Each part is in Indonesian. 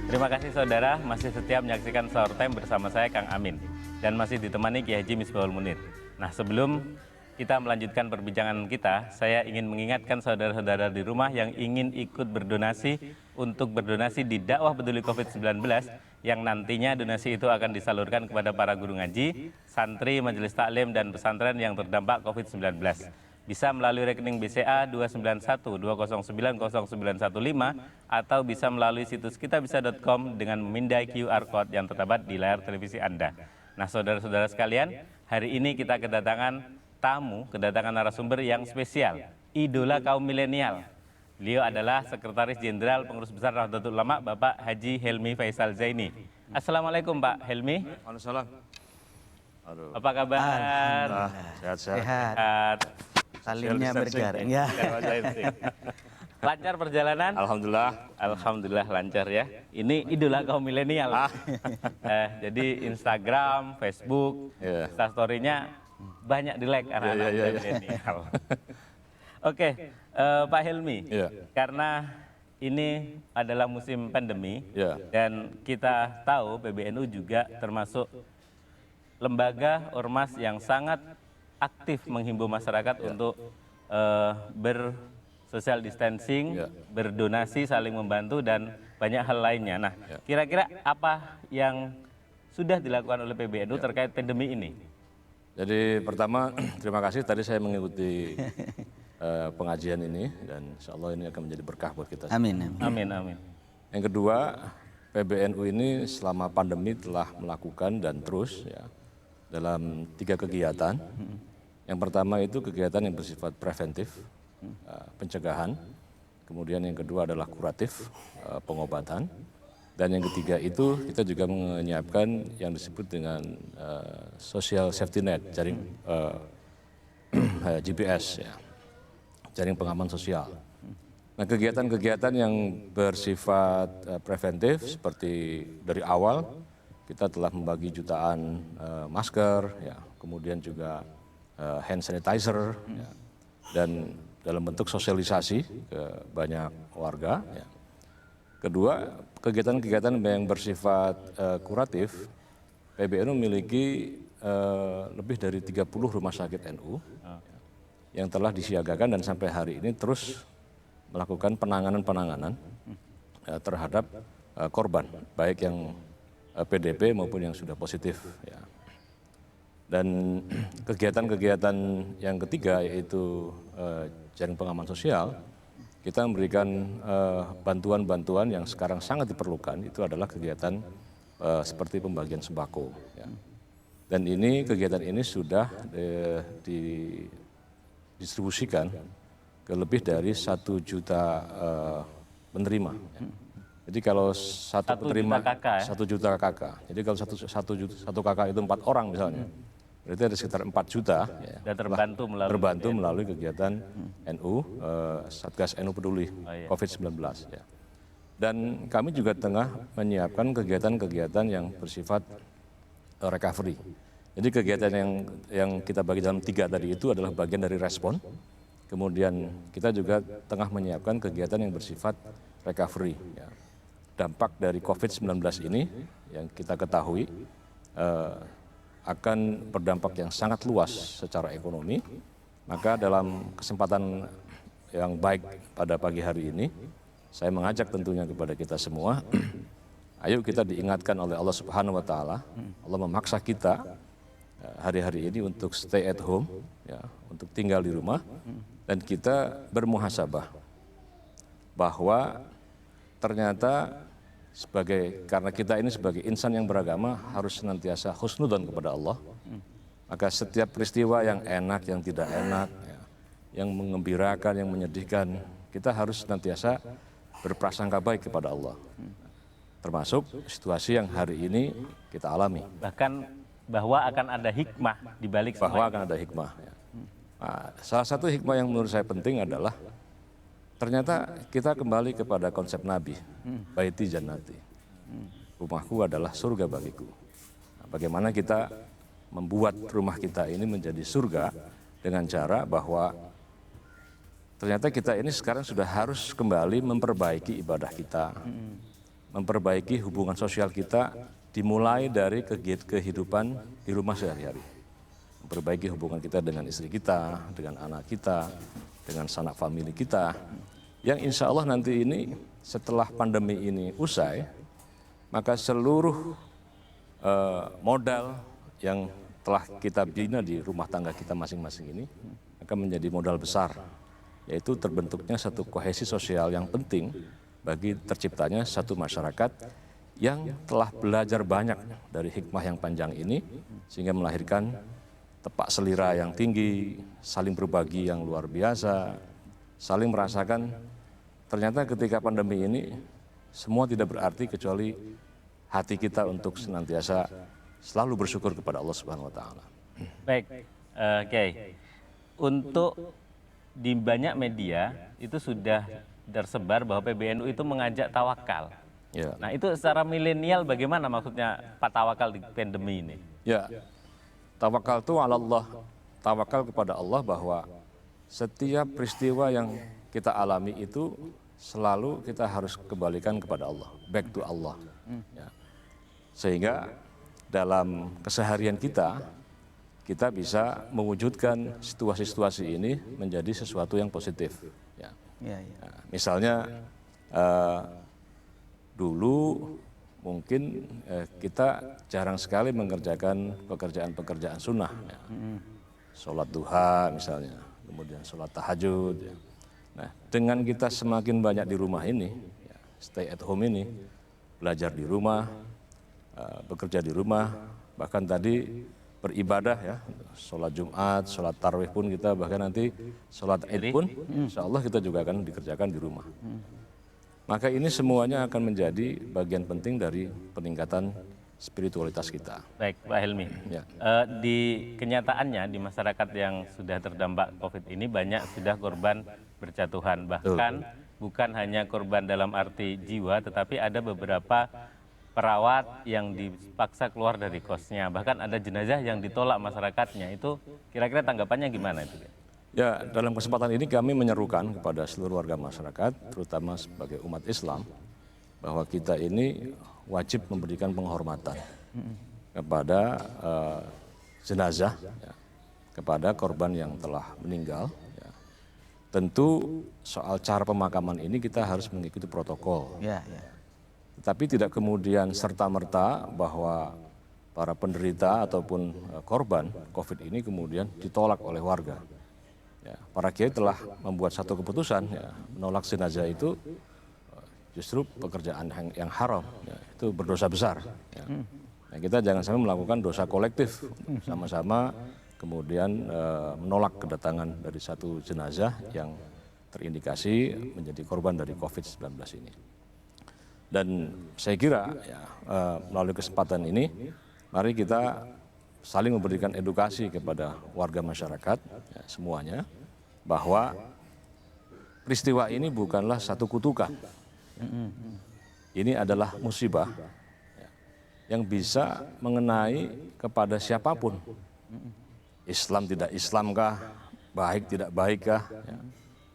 Terima kasih saudara masih setia menyaksikan Sahur Time bersama saya Kang Amin dan masih ditemani Kiai Haji Misbahul Munir. Nah, sebelum kita melanjutkan perbincangan kita, saya ingin mengingatkan saudara-saudara di rumah yang ingin ikut berdonasi untuk berdonasi di dakwah peduli COVID-19 yang nantinya donasi itu akan disalurkan kepada para guru ngaji, santri, majelis taklim dan pesantren yang terdampak COVID-19. Bisa melalui rekening BCA 29120900915 atau bisa melalui situs kitabisa.com dengan memindai QR Code yang terdapat di layar televisi Anda. Nah, saudara-saudara sekalian, hari ini kita kedatangan narasumber yang spesial, idola kaum milenial. Beliau adalah Sekretaris Jenderal Pengurus Besar Nahdlatul Ulama, Bapak Haji Helmi Faisal Zaini. Assalamualaikum Pak Helmi. Waalaikumsalam. Apa kabar? Sehat. Salimnya berjaring ya. Lancar perjalanan? Alhamdulillah lancar ya. Ini idola kaum milenial. Jadi Instagram, Facebook, Instastory-nya banyak di-like anak-anak milenial. Oke, Pak Helmi, karena ini adalah musim pandemi dan kita tahu PBNU juga termasuk lembaga ormas yang sangat aktif menghimbau masyarakat untuk bersocial distancing, berdonasi, saling membantu, dan banyak hal lainnya. Nah, kira-kira apa yang sudah dilakukan oleh PBNU terkait pandemi ini? Jadi pertama, terima kasih tadi saya mengikuti pengajian ini dan insya Allah ini akan menjadi berkah buat kita. Amin. Yang kedua, PBNU ini selama pandemi telah melakukan dan terus dalam 3 kegiatan. Yang pertama itu kegiatan yang bersifat preventif, pencegahan. Kemudian yang kedua adalah kuratif, pengobatan. Dan yang ketiga itu kita juga menyiapkan yang disebut dengan social safety net, jaring GPS, jaring pengaman sosial. Nah, kegiatan-kegiatan yang bersifat preventif seperti dari awal kita telah membagi jutaan masker, kemudian juga hand sanitizer, dan dalam bentuk sosialisasi ke banyak warga. Kedua, kegiatan-kegiatan yang bersifat kuratif, PBNU memiliki lebih dari 30 rumah sakit NU yang telah disiagakan dan sampai hari ini terus melakukan penanganan terhadap korban, baik yang PDP maupun yang sudah positif. Dan kegiatan-kegiatan yang ketiga yaitu jaring pengaman sosial, kita memberikan bantuan-bantuan yang sekarang sangat diperlukan, itu adalah kegiatan seperti pembagian sembako. Dan kegiatan ini sudah didistribusikan ke lebih dari 1 juta penerima. Jadi kalau satu penerima 1 juta kakak, jadi kalau satu kakak itu 4 orang misalnya, berarti ada sekitar 4 juta dan terbantu melalui kegiatan NU, Satgas NU Peduli COVID-19. Dan kami juga tengah menyiapkan kegiatan-kegiatan yang bersifat recovery. Jadi kegiatan yang kita bagi dalam 3 tadi itu adalah bagian dari respon. Kemudian kita juga tengah menyiapkan kegiatan yang bersifat recovery. Dampak dari COVID-19 ini yang kita ketahui akan berdampak yang sangat luas secara ekonomi. Maka dalam kesempatan yang baik pada pagi hari ini, saya mengajak tentunya kepada kita semua, ayo kita diingatkan oleh Allah Subhanahu wa Ta'ala. Allah memaksa kita hari-hari ini untuk stay at home, untuk tinggal di rumah, dan kita bermuhasabah bahwa ternyata karena kita ini sebagai insan yang beragama harus senantiasa husnudzon kepada Allah. Maka setiap peristiwa yang enak, yang tidak enak, yang mengembirakan, yang menyedihkan, kita harus senantiasa berprasangka baik kepada Allah. Termasuk situasi yang hari ini kita alami. Bahkan bahwa akan ada hikmah di balik semua. Bahwa akan ada hikmah. Nah, salah satu hikmah yang menurut saya penting adalah ternyata kita kembali kepada konsep Nabi, baiti jannati, rumahku adalah surga bagiku. Nah, bagaimana kita membuat rumah kita ini menjadi surga dengan cara bahwa ternyata kita ini sekarang sudah harus kembali memperbaiki ibadah kita, memperbaiki hubungan sosial kita dimulai dari kehidupan di rumah sehari-hari. Memperbaiki hubungan kita dengan istri kita, dengan anak kita, dengan sanak famili kita. Yang insya Allah nanti ini setelah pandemi ini usai, maka seluruh modal yang telah kita bina di rumah tangga kita masing-masing ini akan menjadi modal besar, yaitu terbentuknya satu kohesi sosial yang penting bagi terciptanya satu masyarakat yang telah belajar banyak dari hikmah yang panjang ini, sehingga melahirkan tepak selira yang tinggi, saling berbagi yang luar biasa, saling merasakan ternyata ketika pandemi ini semua tidak berarti kecuali hati kita untuk senantiasa selalu bersyukur kepada Allah Subhanahu wa taala. Baik, Kiai. Untuk di banyak media itu sudah tersebar bahwa PBNU itu mengajak tawakal. Ya. Nah, itu secara milenial bagaimana maksudnya Pak tawakal di pandemi ini? Ya. Tawakal itu ala Allah. Tawakal kepada Allah bahwa setiap peristiwa yang kita alami itu selalu kita harus kembalikan kepada Allah, back to Allah. Ya. Sehingga dalam keseharian kita bisa mewujudkan situasi-situasi ini menjadi sesuatu yang positif. Ya. Nah, misalnya dulu mungkin kita jarang sekali mengerjakan pekerjaan-pekerjaan sunnah. Ya. Sholat duha misalnya, kemudian sholat tahajud. Ya. Nah, dengan kita semakin banyak di rumah ini, ya, stay at home ini, belajar di rumah, bekerja di rumah, bahkan tadi beribadah ya, sholat Jumat, sholat tarawih pun kita, bahkan nanti sholat Id pun, insya Allah kita juga akan dikerjakan di rumah. Maka ini semuanya akan menjadi bagian penting dari peningkatan spiritualitas kita. Baik, Pak Helmi. Ya. Di kenyataannya di masyarakat yang sudah terdampak COVID ini banyak sudah korban berjatuhan. Bahkan bukan hanya korban dalam arti jiwa, tetapi ada beberapa perawat yang dipaksa keluar dari kosnya. Bahkan ada jenazah yang ditolak masyarakatnya. Itu kira-kira tanggapannya gimana itu? Ya, dalam kesempatan ini kami menyerukan kepada seluruh warga masyarakat, terutama sebagai umat Islam, bahwa kita ini wajib memberikan penghormatan kepada jenazah, ya, kepada korban yang telah meninggal. Ya. Tentu soal cara pemakaman ini kita harus mengikuti protokol. Ya, ya. Tapi tidak kemudian serta-merta bahwa para penderita ataupun korban COVID ini kemudian ditolak oleh warga. Ya, para kiai telah membuat satu keputusan, ya, menolak jenazah itu justru pekerjaan yang haram, ya, itu berdosa besar. Ya. Nah, kita jangan sampai melakukan dosa kolektif sama-sama kemudian menolak kedatangan dari satu jenazah yang terindikasi menjadi korban dari COVID-19 ini. Dan saya kira ya, melalui kesempatan ini, mari kita saling memberikan edukasi kepada warga masyarakat, ya, semuanya, bahwa peristiwa ini bukanlah satu kutukan. Ini adalah musibah, ya, yang bisa mengenai kepada siapapun. Islam tidak Islamkah, baik tidak baikkah. Ya.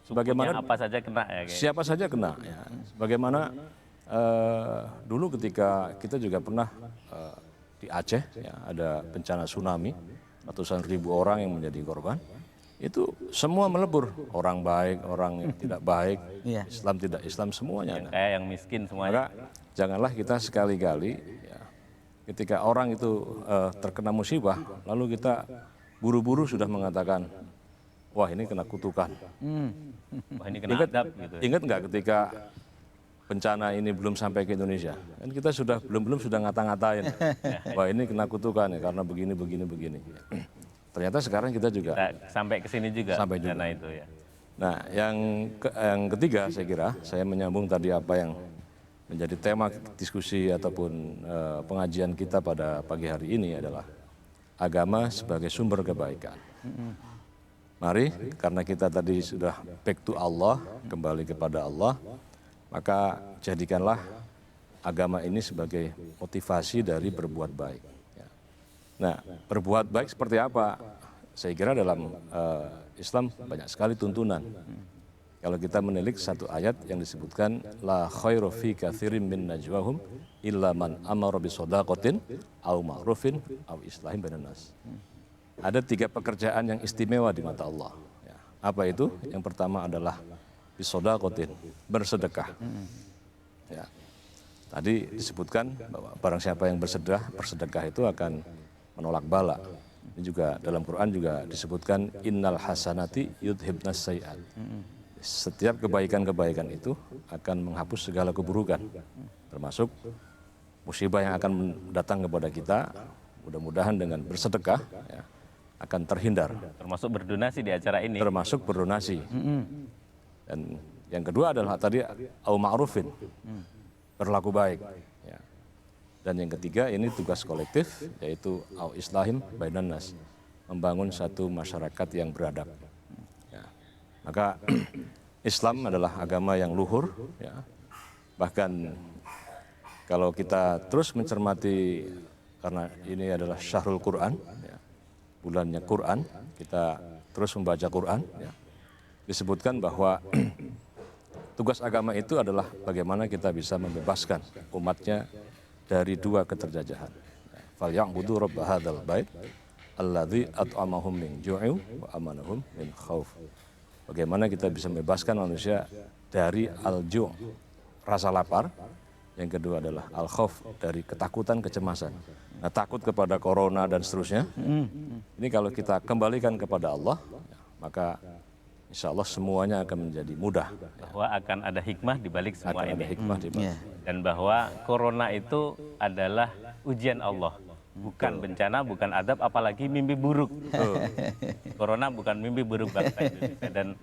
Sebagaimana apa saja kena ya. Siapa saja kena. Ya. Sebagaimana dulu ketika kita juga pernah di Aceh, ya, ada bencana tsunami, ratusan ribu orang yang menjadi korban, itu semua melebur, orang baik, orang yang tidak baik, Islam tidak Islam, semuanya. Yang kaya, yang miskin semuanya. Maka janganlah kita sekali-kali, ya, ketika orang itu terkena musibah, lalu kita buru-buru sudah mengatakan, wah ini kena kutukan. Wah ini kena adab gitu. Ingat nggak ketika bencana ini belum sampai ke Indonesia, kan kita belum sudah ngata-ngatain, wah ini kena kutukan ya karena begini. Ternyata sekarang kita juga sampai ke sini juga. Sampai juga. Itu ya. Nah, yang ketiga saya kira, saya menyambung tadi apa yang menjadi tema diskusi ataupun pengajian kita pada pagi hari ini adalah agama sebagai sumber kebaikan. Mari, karena kita tadi sudah back to Allah, kembali kepada Allah, maka jadikanlah agama ini sebagai motivasi dari berbuat baik. Ya. Nah, berbuat baik seperti apa? Saya kira dalam Islam banyak sekali tuntunan. kalau kita menilik satu ayat yang disebutkan la khairu fi katsirin min najwahum illa man amara bi shadaqatin aw ma'rufin aw islahin bainan nas. Ada 3 pekerjaan yang istimewa di mata Allah. Ya. Apa itu? Yang pertama adalah bi shadaqatin, bersedekah. Ya. Tadi disebutkan bahwa barang siapa yang bersedekah itu akan menolak bala. Ini juga dalam Quran juga disebutkan innal hasanati yudhibnas sayiat. Setiap kebaikan-kebaikan itu akan menghapus segala keburukan, termasuk musibah yang akan datang kepada kita. Mudah-mudahan dengan bersedekah ya, akan terhindar. Termasuk berdonasi di acara ini. Termasuk berdonasi. Dan yang kedua adalah tadi au ma'rufin, berlaku baik. Ya. Dan yang ketiga ini tugas kolektif, yaitu au islahim bainan nas, membangun satu masyarakat yang beradab. Ya. Maka Islam adalah agama yang luhur, ya. Bahkan kalau kita terus mencermati, karena ini adalah syahrul Quran, ya, bulannya Quran, kita terus membaca Quran, ya, disebutkan bahwa tugas agama itu adalah bagaimana kita bisa membebaskan umatnya dari 2 keterjajahan. Falya'budu rabb hadzal bait alladzi at'amahum min ju'in wa amanahum min khauf. Bagaimana kita bisa membebaskan manusia dari al-ju', rasa lapar. Yang kedua adalah al-khauf, dari ketakutan, kecemasan. Nah, takut kepada corona dan seterusnya. Ini kalau kita kembalikan kepada Allah, maka insya Allah semuanya akan menjadi mudah. Bahwa akan ada hikmah di balik semua Akan ada ini. hikmah di balik. Dan bahwa corona itu adalah ujian Allah. Bukan bencana, bukan adab, apalagi mimpi buruk. Corona bukan mimpi buruk bangsa Indonesia. Dan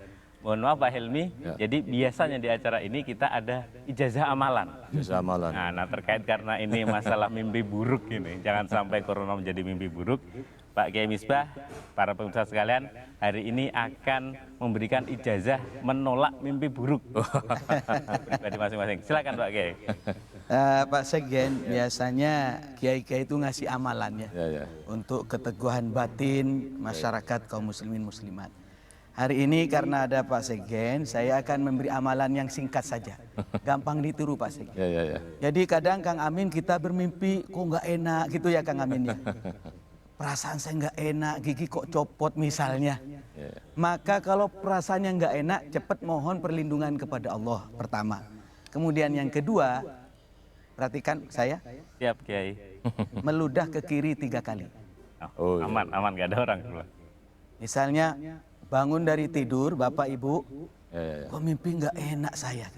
mohon maaf Pak Helmi, jadi biasanya di acara ini kita ada ijazah amalan. Ijazah amalan. Nah, terkait karena ini masalah mimpi buruk ini, jangan sampai corona menjadi mimpi buruk. Pak Kiai Misbah, para pemirsa sekalian, hari ini akan memberikan ijazah menolak mimpi buruk pribadi masing-masing. Silakan Pak Kiai. Pak Sekjen, biasanya kiai-kiai itu ngasih amalannya untuk keteguhan batin masyarakat kaum muslimin muslimat. Hari ini karena ada Pak Sekjen, saya akan memberi amalan yang singkat saja, gampang ditiru Pak Sekjen. Jadi kadang Kang Amin kita bermimpi kok nggak enak gitu ya Kang Amin ya. Perasaan saya nggak enak, gigi kok copot misalnya. Maka kalau perasaannya nggak enak, cepat mohon perlindungan kepada Allah pertama. Kemudian yang kedua, perhatikan saya. Siap Kiai. Meludah ke kiri 3 kali. Oh, aman, aman, nggak ada orang keluar. Misalnya bangun dari tidur, Bapak Ibu, kok mimpi nggak enak saya.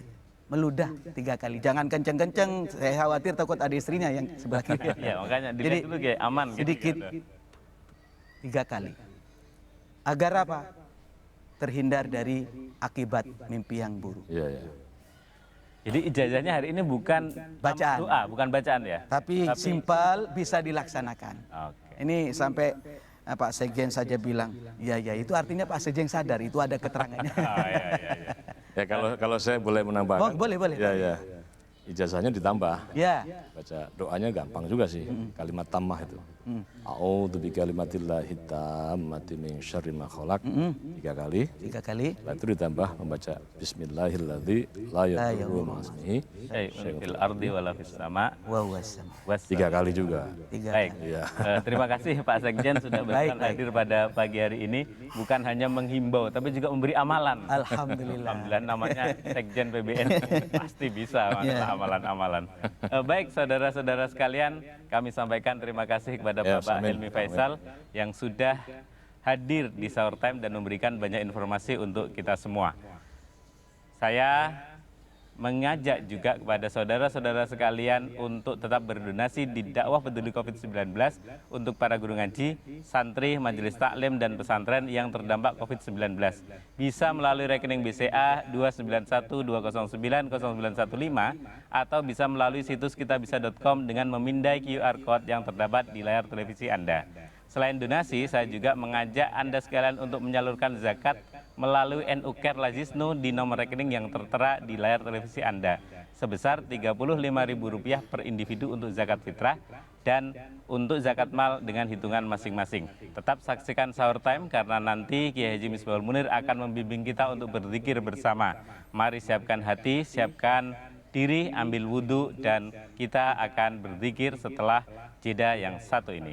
Meludah 3 kali. Jangan kenceng-kenceng, saya khawatir takut ada istrinya yang sebelah kiri. Iya, makanya dilihat dulu Kiai, aman. Sedikit, gitu. 3 kali. Agar apa? Terhindar dari akibat mimpi yang buruk. Jadi ijazahnya hari ini bukan Bacaan. doa, bukan bacaan ya? Tapi simpel, bisa dilaksanakan. Ini sampai Pak Sekjen saja bilang, ya itu artinya Pak Sekjen sadar, itu ada keterangannya. Ya kalau saya boleh menambahkan. Boleh. Ya. Ijazahnya ditambah. Ya. Baca doanya gampang juga sih, kalimat tammah itu. A'udzu bikalimatillahi tammati min syarri ma khalaq. 3 kali. 3 kali. Setelah itu ditambah membaca bismillahilladzi la yadurru ma'asmihi fil ardi wala fis sama. Wa huwas 3 kali juga. Baik. Terima kasih Pak Sekjen sudah berkenan hadir pada pagi hari ini. Bukan hanya menghimbau, tapi juga memberi amalan. Alhamdulillah. Alhamdulillah, namanya Sekjen PBN. Pasti bisa masalah amalan-amalan. Baik saudara-saudara sekalian, kami sampaikan terima kasih kepada Bapak Helmi Faisal yang sudah hadir di Sahur Time dan memberikan banyak informasi untuk kita semua. Saya mengajak juga kepada saudara-saudara sekalian untuk tetap berdonasi di dakwah peduli COVID-19 untuk para guru ngaji, santri, majelis taklim, dan pesantren yang terdampak COVID-19. Bisa melalui rekening BCA 29120900915 atau bisa melalui situs kitabisa.com dengan memindai QR Code yang terdapat di layar televisi Anda. Selain donasi, saya juga mengajak Anda sekalian untuk menyalurkan zakat melalui NU Care Lazisnu di nomor rekening yang tertera di layar televisi Anda sebesar Rp35.000 per individu untuk zakat fitrah dan untuk zakat mal dengan hitungan masing-masing. Tetap saksikan Sahur Time karena nanti Kiai Haji Misbahul Munir akan membimbing kita untuk berzikir bersama. Mari siapkan hati, siapkan diri, ambil wudhu, dan kita akan berzikir setelah jeda yang satu ini.